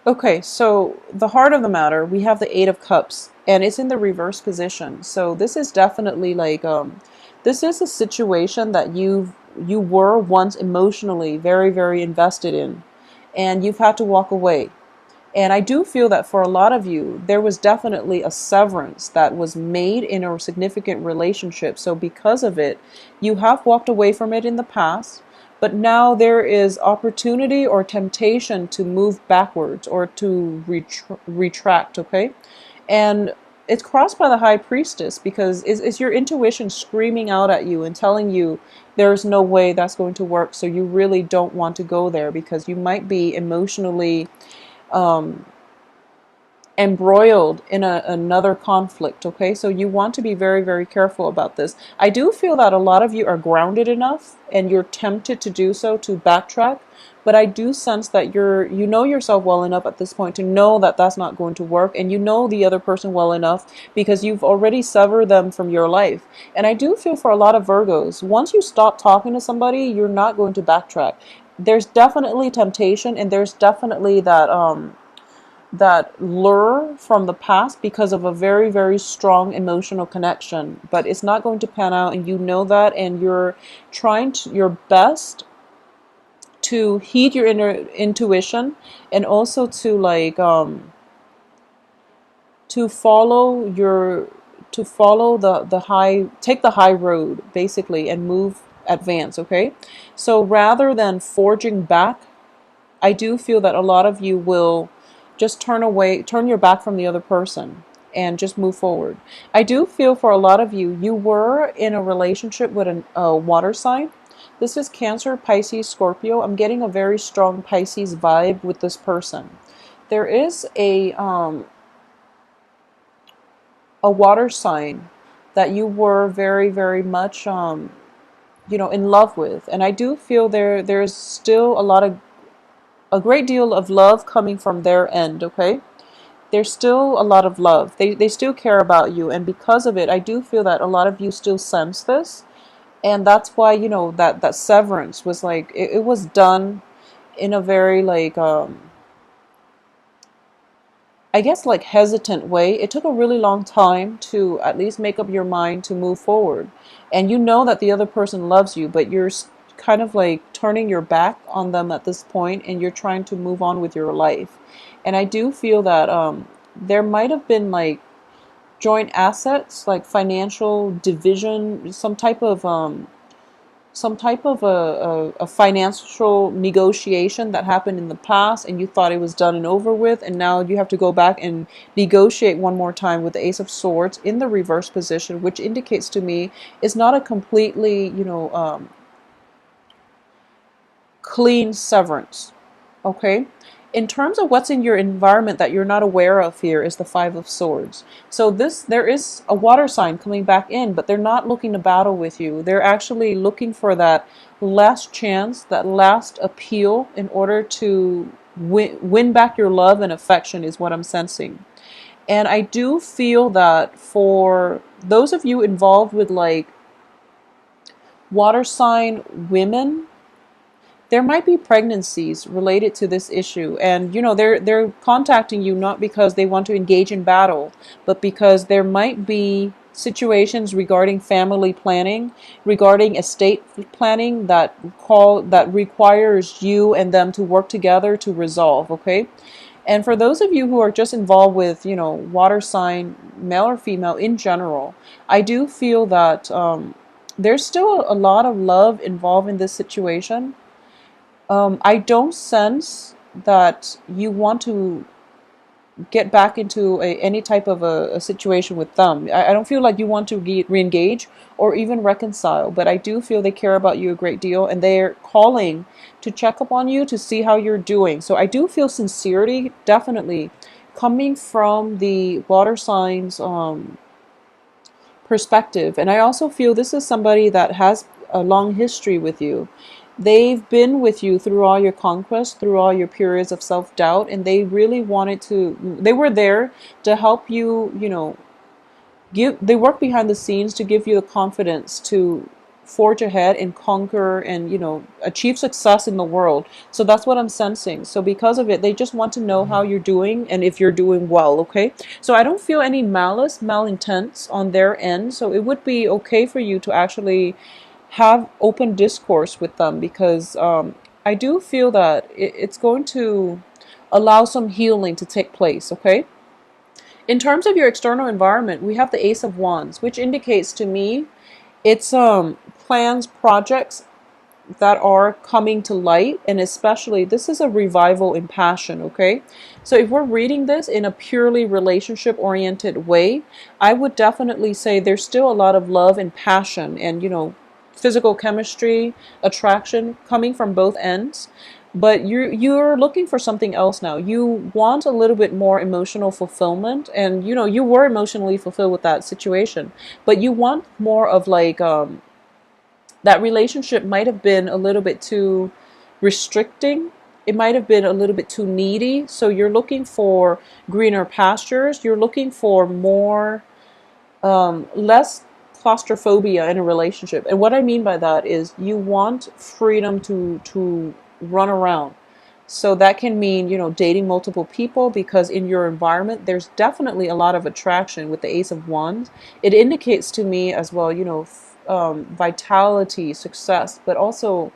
Okay, so the heart of the matter, we have the Eight of Cups, and it's in the reverse position. So this is definitely like this is a situation that you were once emotionally very, very invested in, and you've had to walk away. And I do feel that for a lot of you, there was definitely a severance that was made in a significant relationship. So because of it, you have walked away from it in the past, but now there is opportunity or temptation to move backwards or to retract, okay? And it's crossed by the high priestess because is your intuition screaming out at you and telling you there's no way that's going to work. So you really don't want to go there because you might be emotionally um, embroiled in another conflict. Okay, so you want to be very, very careful about this. I do feel that a lot of you are grounded enough and you're tempted to do so, to backtrack, but I do sense that you know yourself well enough at this point to know that that's not going to work, and you know the other person well enough because you've already severed them from your life. And I do feel for a lot of Virgos, once you stop talking to somebody, you're not going to backtrack. There's definitely temptation, and there's definitely that lure from the past because of a very, very strong emotional connection, but it's not going to pan out, and you know that, and you're trying your best to heed your inner intuition, and also to to follow your to follow the high, take the high road basically, and move, advance. Okay, so rather than forging back, I do feel that a lot of you will just turn away, turn your back from the other person and just move forward. I do feel for a lot of you, you were in a relationship with a water sign. This is Cancer, Pisces, Scorpio. I'm getting a very strong Pisces vibe with this person. There is a water sign that you were very, very much in love with, and I do feel there's still a great deal of love coming from their end. Okay, there's still a lot of love. They still care about you, and because of it, I do feel that a lot of you still sense this, and that's why that severance was like it was done in a very I guess like hesitant way. It took a really long time to at least make up your mind to move forward. And you know that the other person loves you, but you're kind of like turning your back on them at this point, and you're trying to move on with your life. And I do feel that there might have been like joint assets, like financial division, some type of a financial negotiation that happened in the past, and you thought it was done and over with, and now you have to go back and negotiate one more time with the Ace of Swords in the reverse position, which indicates to me it's not a completely clean severance. Okay, in terms of what's in your environment that you're not aware of, here is the Five of Swords. So there is a water sign coming back in, but they're not looking to battle with you. They're actually looking for that last chance, that last appeal, in order to win back your love and affection, is what I'm sensing. And I do feel that for those of you involved with like water sign women, there might be pregnancies related to this issue, and they're contacting you not because they want to engage in battle, but because there might be situations regarding family planning, regarding estate planning, that requires you and them to work together to resolve. Okay, and for those of you who are just involved with water sign, male or female in general, I do feel that there's still a lot of love involved in this situation. I don't sense that you want to get back into any type of a situation with them. I don't feel like you want to re-engage or even reconcile, but I do feel they care about you a great deal, and they're calling to check up on you to see how you're doing. So I do feel sincerity definitely coming from the water signs perspective. And I also feel this is somebody that has a long history with you. They've been with you through all your conquests, through all your periods of self-doubt, and they really they were there to help you, they work behind the scenes to give you the confidence to forge ahead and conquer and, achieve success in the world. So that's what I'm sensing. So because of it, they just want to know how you're doing and if you're doing well, okay? So I don't feel any malice, malintents on their end. So it would be okay for you to actually have open discourse with them, because I do feel that it's going to allow some healing to take place, okay? In terms of your external environment, we have the Ace of Wands, which indicates to me it's plans, projects that are coming to light, and especially this is a revival in passion, okay? So if we're reading this in a purely relationship oriented way, I would definitely say there's still a lot of love and passion and, physical chemistry, attraction coming from both ends. But you're looking for something else now. You want a little bit more emotional fulfillment, and you were emotionally fulfilled with that situation, but you want more of like that relationship might have been a little bit too restricting. It might have been a little bit too needy. So you're looking for greener pastures. You're looking for more, less claustrophobia in a relationship. And what I mean by that is you want freedom to run around. So that can mean, dating multiple people, because in your environment, there's definitely a lot of attraction with the Ace of Wands. It indicates to me as well, vitality, success, but also,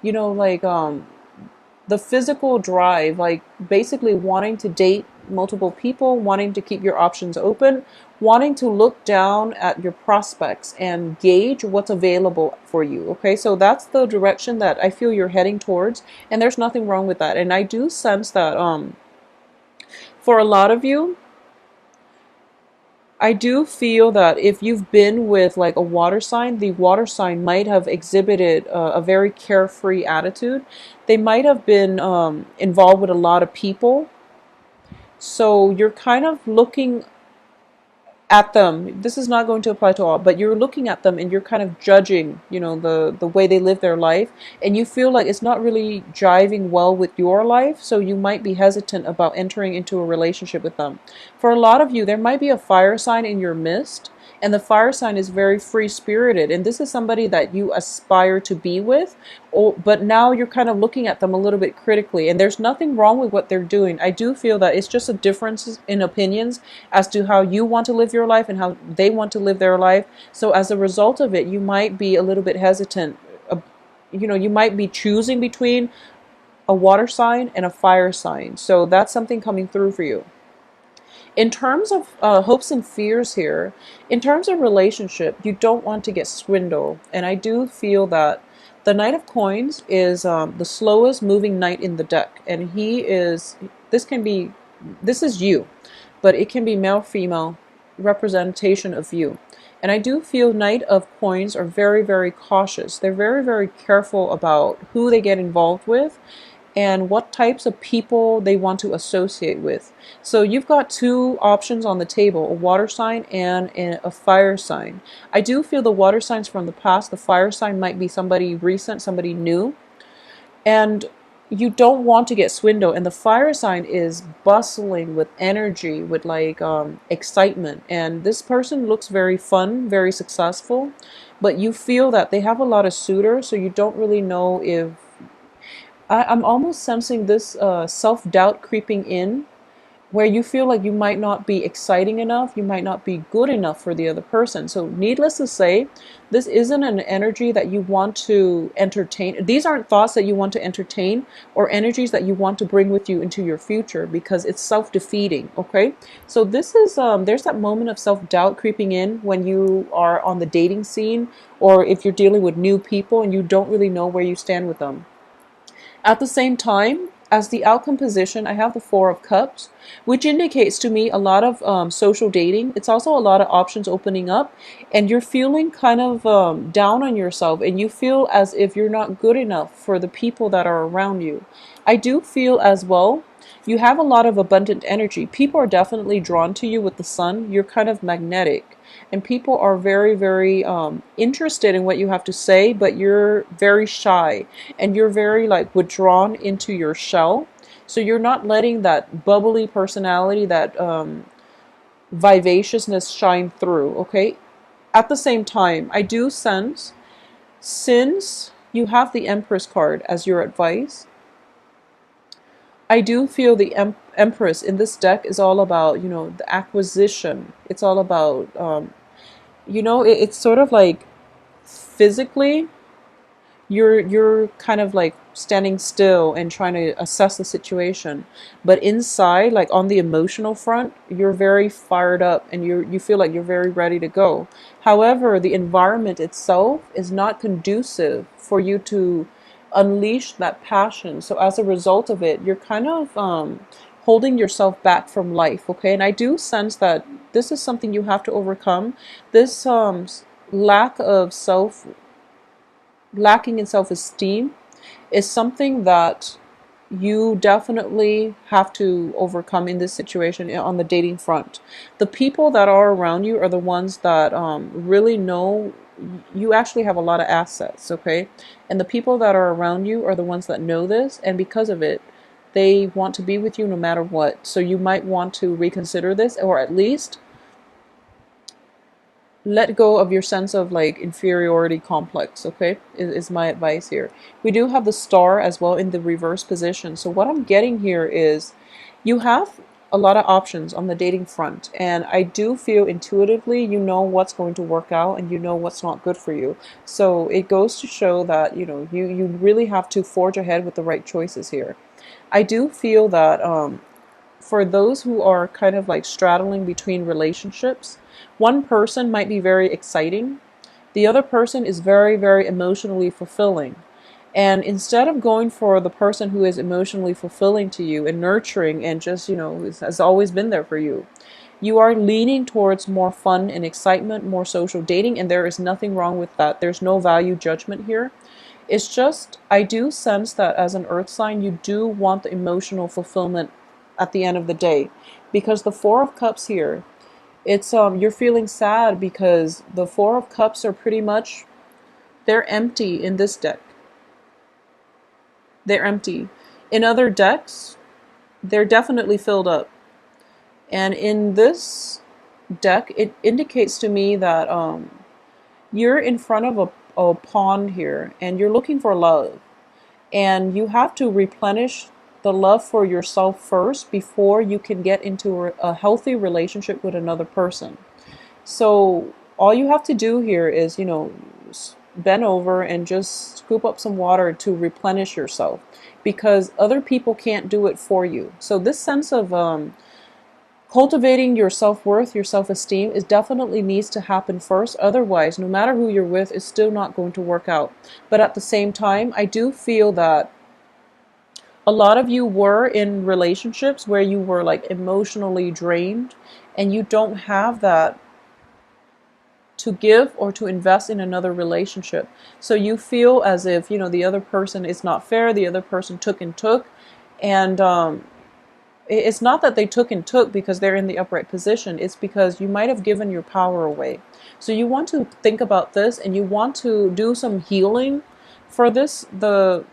like the physical drive, like basically wanting to date multiple people, wanting to keep your options open, wanting to look down at your prospects and gauge what's available for you. Okay, so that's the direction that I feel you're heading towards, and there's nothing wrong with that. And I do sense that for a lot of you, I do feel that if you've been with like a water sign, the water sign might have exhibited a very carefree attitude. They might have been involved with a lot of people. So you're kind of looking at them. This is not going to apply to all, but you're looking at them and you're kind of judging, the way they live their life, and you feel like it's not really jiving well with your life, so you might be hesitant about entering into a relationship with them. For a lot of you, there might be a fire sign in your midst, and the fire sign is very free-spirited, and this is somebody that you aspire to be with, but now you're kind of looking at them a little bit critically, and there's nothing wrong with what they're doing. I do feel that it's just a difference in opinions as to how you want to live your life and how they want to live their life. So as a result of it, you might be a little bit hesitant. You might be choosing between a water sign and a fire sign. So that's something coming through for you. In terms of hopes and fears here, in terms of relationship, you don't want to get swindled. And I do feel that the Knight of Coins is the slowest moving knight in the deck. And this is you, but it can be male, female representation of you. And I do feel Knight of Coins are very, very cautious. They're very, very careful about who they get involved with and what types of people they want to associate with. So you've got two options on the table, a water sign and a fire sign. I do feel the water signs from the past, the fire sign might be somebody recent, somebody new. And you don't want to get swindled. And the fire sign is bustling with energy, with like excitement. And this person looks very fun, very successful. But you feel that they have a lot of suitors, so you don't really know if I'm almost sensing this self-doubt creeping in, where you feel like you might not be exciting enough, you might not be good enough for the other person. So needless to say, this isn't an energy that you want to entertain. These aren't thoughts that you want to entertain or energies that you want to bring with you into your future, because it's self-defeating, okay? So this is, there's that moment of self-doubt creeping in when you are on the dating scene, or if you're dealing with new people and you don't really know where you stand with them. At the same time, as the outcome position, I have the Four of Cups, which indicates to me a lot of social dating. It's also a lot of options opening up, and you're feeling kind of down on yourself, and you feel as if you're not good enough for the people that are around you. I do feel as well, you have a lot of abundant energy. People are definitely drawn to you with the sun. You're kind of magnetic. And people are very, very interested in what you have to say, but you're very shy and you're very like withdrawn into your shell. So you're not letting that bubbly personality, that vivaciousness shine through, okay? At the same time, I do sense Since you have the Empress card as your advice, I do feel the Empress in this deck is all about, the acquisition. It's all about, it's sort of like physically you're kind of like standing still and trying to assess the situation, but inside, like on the emotional front, you're very fired up and you feel like you're very ready to go. However, the environment itself is not conducive for you to unleash that passion, so as a result of it, you're kind of holding yourself back from life. Okay, and I do sense that this is something you have to overcome. This lack of self lacking in self-esteem is something that you definitely have to overcome in this situation on the dating front. The people that are around you are the ones that really know you actually have a lot of assets, okay? And the people that are around you are the ones that know this, and because of it, they want to be with you no matter what. So you might want to reconsider this, or at least let go of your sense of like inferiority complex. Okay, is my advice here. We do have the Star as well in the reverse position, so what I'm getting here is you have a lot of options on the dating front, and I do feel intuitively you know what's going to work out and you know what's not good for you. So it goes to show that you really have to forge ahead with the right choices here. I do feel that for those who are kind of like straddling between relationships, one person might be very exciting, the other person is very, very emotionally fulfilling. And instead of going for the person who is emotionally fulfilling to you and nurturing and just, has always been there for you, you are leaning towards more fun and excitement, more social dating, and there is nothing wrong with that. There's no value judgment here. It's just, I do sense that as an earth sign, you do want the emotional fulfillment at the end of the day. Because the Four of Cups here, it's you're feeling sad because the Four of Cups are pretty much, they're empty in this deck. They're empty. In other decks, they're definitely filled up. And in this deck, it indicates to me that you're in front of a pond here and you're looking for love. And you have to replenish the love for yourself first before you can get into a healthy relationship with another person. So all you have to do here is, bend over and just scoop up some water to replenish yourself, because other people can't do it for you. So this sense of cultivating your self-worth, your self-esteem is definitely needs to happen first. Otherwise, no matter who you're with, it's still not going to work out. But at the same time, I do feel that a lot of you were in relationships where you were like emotionally drained and you don't have that to give or to invest in another relationship. So you feel as if, the other person is not fair, the other person took and took. And it's not that they took and took because they're in the upright position. It's because you might have given your power away. So you want to think about this and you want to do some healing for this, the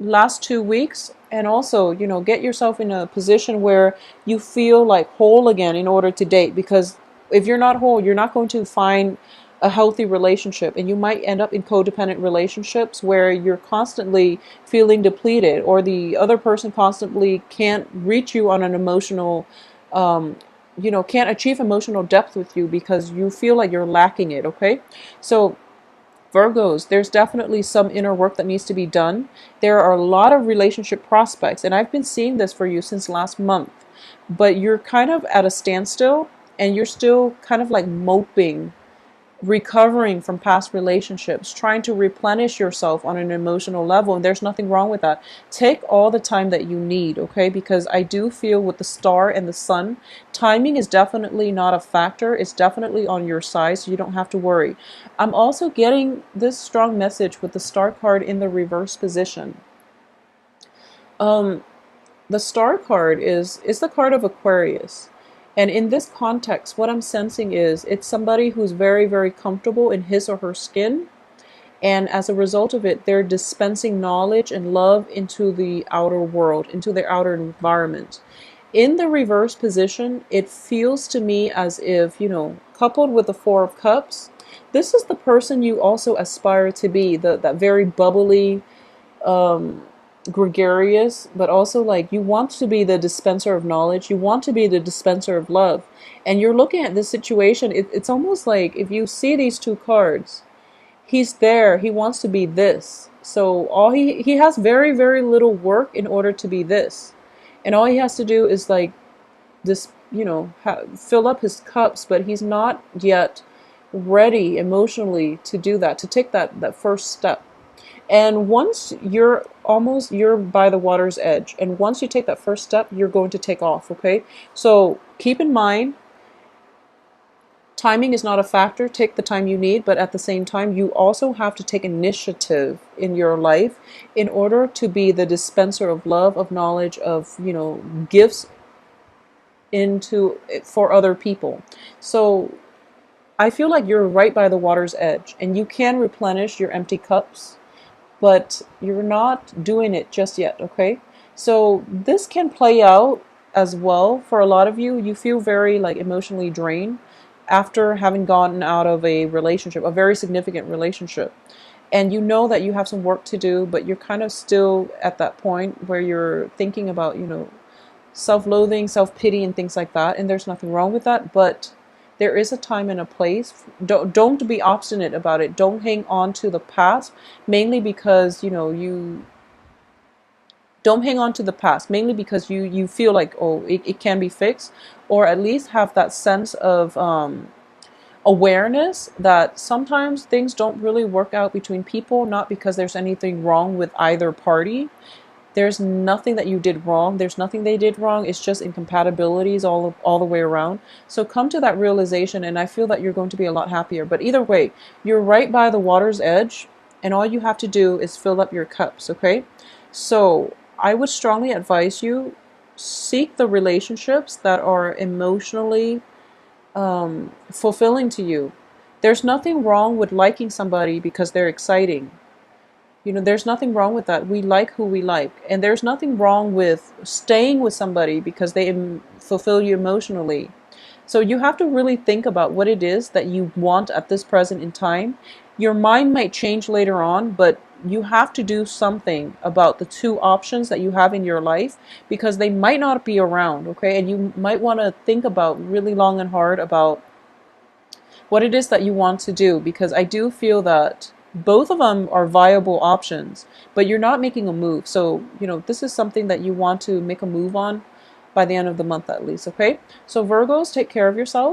last 2 weeks, and also, get yourself in a position where you feel like whole again in order to date, because if you're not whole, you're not going to find a healthy relationship, and you might end up in codependent relationships where you're constantly feeling depleted, or the other person constantly can't reach you on an emotional can't achieve emotional depth with you because you feel like you're lacking it. Okay, so Virgos, there's definitely some inner work that needs to be done. There are a lot of relationship prospects, and I've been seeing this for you since last month, but you're kind of at a standstill and you're still kind of like moping, recovering from past relationships, trying to replenish yourself on an emotional level, and there's nothing wrong with that. Take all the time that you need, okay? Because I do feel with the Star and the Sun, timing is definitely not a factor. It's definitely on your side, so you don't have to worry. I'm also getting this strong message with the Star card in the reverse position. The Star card is the card of Aquarius. And in this context, what I'm sensing is it's somebody who's very, very comfortable in his or her skin. And as a result of it, they're dispensing knowledge and love into the outer world, into their outer environment. In the reverse position, it feels to me as if, coupled with the Four of Cups, This is the person you also aspire to be, that very bubbly, um, gregarious, but also like you want to be the dispenser of knowledge. You want to be the dispenser of love. And you're looking at this situation, it's almost like if you see these two cards, he's there, he wants to be this. So all he has very, very little work in order to be this. And all he has to do is like this, fill up his cups, but he's not yet ready emotionally to do that, to take that first step. And once you're by the water's edge, and once you take that first step, you're going to take off, okay? So keep in mind, timing is not a factor. Take the time you need, but at the same time, you also have to take initiative in your life in order to be the dispenser of love, of knowledge, of, gifts into for other people. So I feel like you're right by the water's edge, and you can replenish your empty cups, but you're not doing it just yet, okay? So this can play out as well for a lot of you. You feel very like emotionally drained after having gotten out of a relationship, a very significant relationship. And you know that you have some work to do, but you're kind of still at that point where you're thinking about, self-loathing, self-pity, and things like that. And there's nothing wrong with that, but there is a time and a place. Don't be obstinate about it. Don't hang on to the past, mainly because, you don't hang on to the past, mainly because you feel like, oh, it can be fixed, or at least have that sense of awareness that sometimes things don't really work out between people, not because there's anything wrong with either party. There's nothing that you did wrong. There's nothing they did wrong. It's just incompatibilities all the way around. So come to that realization, and I feel that you're going to be a lot happier. But either way, you're right by the water's edge, and all you have to do is fill up your cups, okay? So I would strongly advise you, seek the relationships that are emotionally fulfilling to you. There's nothing wrong with liking somebody because they're exciting. There's nothing wrong with that. We like who we like. And there's nothing wrong with staying with somebody because they fulfill you emotionally. So you have to really think about what it is that you want at this present in time. Your mind might change later on, but you have to do something about the two options that you have in your life, because they might not be around, okay? And you might want to think about really long and hard about what it is that you want to do, because I do feel that both of them are viable options, but you're not making a move. So, this is something that you want to make a move on by the end of the month at least, okay? So Virgos, take care of yourself.